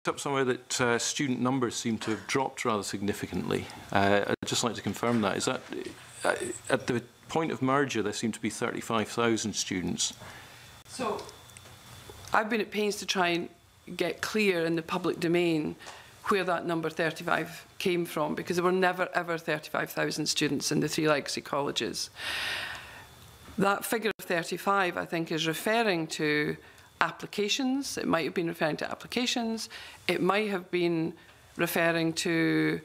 Up somewhere that student numbers seem to have dropped rather significantly. I'd just like to confirm that. Is that at the point of merger there seemed to be 35,000 students? So I've been at pains to try and get clear in the public domain where that number 35 came from, because there were never ever 35,000 students in the 3 legacy colleges. That figure of 35, I think, is referring to applications. It might have been referring to applications. It might have been referring to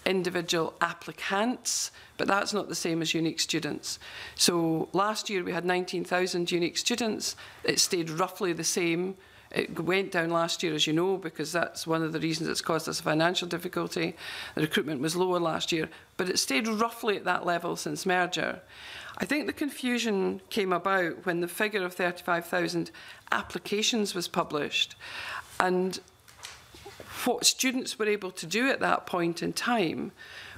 individual applicants, but that's not the same as unique students. So last year we had 19,000 unique students. It stayed roughly the same. It went down last year, as you know, because that's one of the reasons it's caused us a financial difficulty. The recruitment was lower last year, but it stayed roughly at that level since merger. I think the confusion came about when the figure of 35,000 applications was published, and what students were able to do at that point in time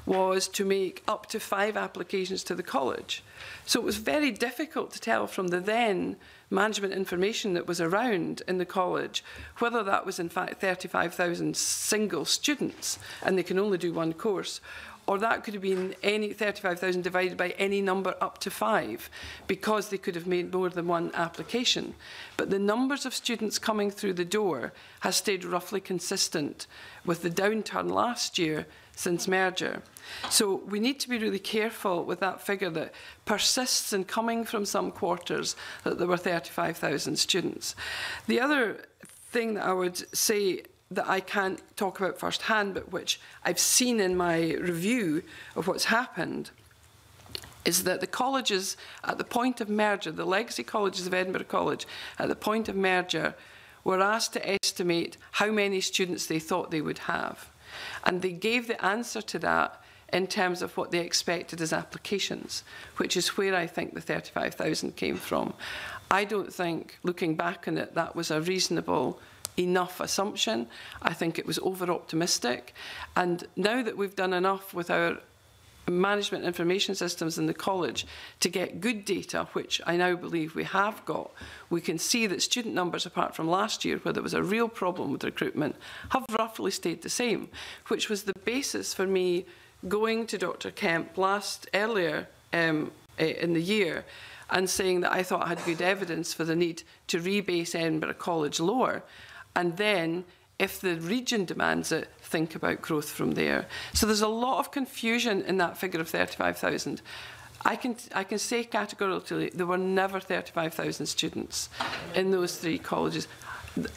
was to make up to 5 applications to the college. So it was very difficult to tell from the then management information that was around in the college whether that was in fact 35,000 single students and they can only do 1 course, or that could have been any 35,000 divided by any number up to 5, because they could have made more than 1 application. But the numbers of students coming through the door has stayed roughly consistent with the downturn last year since merger. So we need to be really careful with that figure that persists in coming from some quarters that there were 35,000 students. The other thing that I would say that I can't talk about firsthand, but which I've seen in my review of what's happened, is that the colleges at the point of merger, the legacy colleges of Edinburgh College, at the point of merger, were asked to estimate how many students they thought they would have. And they gave the answer to that in terms of what they expected as applications, which is where I think the 35,000 came from. I don't think, looking back on it, that was a reasonable enough assumption. I think it was over-optimistic. And now that we've done enough with our management information systems in the college to get good data, which I now believe we have got, we can see that student numbers, apart from last year, where there was a real problem with recruitment, have roughly stayed the same, which was the basis for me going to Dr. Kemp earlier in the year and saying that I thought I had good evidence for the need to rebase Edinburgh College lower, and then, if the region demands it, think about growth from there. So there's a lot of confusion in that figure of 35,000. I can say categorically there were never 35,000 students in those 3 colleges.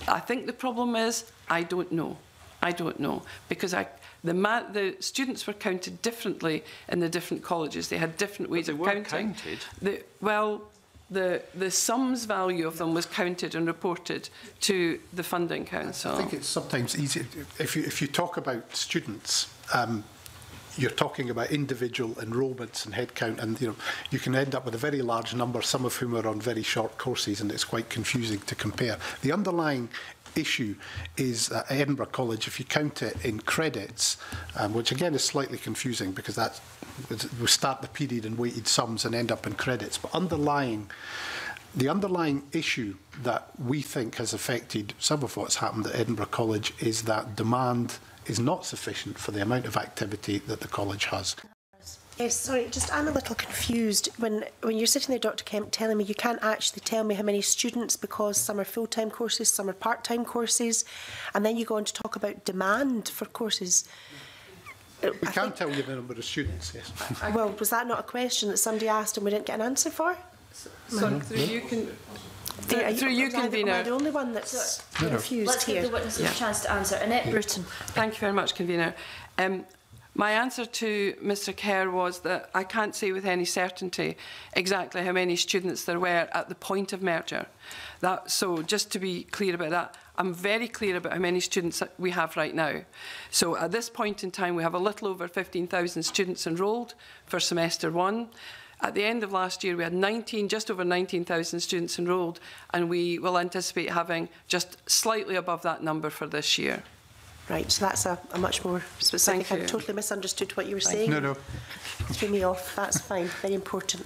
I think the problem is I don't know. I don't know, because the students were counted differently in the different colleges. They had different ways of counting. The sums value of them was counted and reported to the Funding Council. I think it's sometimes easy, if you talk about students, you're talking about individual enrolments and headcount, and you can end up with a very large number, some of whom are on very short courses, and it's quite confusing to compare. The underlying issue is that Edinburgh College, if you count it in credits, which again is slightly confusing because that we start the period in weighted sums and end up in credits, but the underlying issue that we think has affected some of what's happened at Edinburgh College is that demand is not sufficient for the amount of activity that the college has. Yes, sorry, just I'm a little confused when you're sitting there, Dr. Kemp, telling me you can't actually tell me how many students because some are full-time courses, some are part-time courses, and then you go on to talk about demand for courses. We can't tell you the number of students, yes. Well, was that not a question that somebody asked and we didn't get an answer for? So through you, convener. Am I the only one that's confused Let's here? give the witnesses a chance to answer. Annette, Bruton. Thank you very much, convener. My answer to Mr. Kerr was that I can't say with any certainty exactly how many students there were at the point of merger. So just to be clear about that, I'm very clear about how many students we have right now. So at this point in time, we have a little over 15,000 students enrolled for semester 1. At the end of last year, we had just over 19,000 students enrolled, and we will anticipate having just slightly above that number for this year. Right, so that's a much more specific. I totally misunderstood what you were saying. No. Threw me off. That's fine. Very important.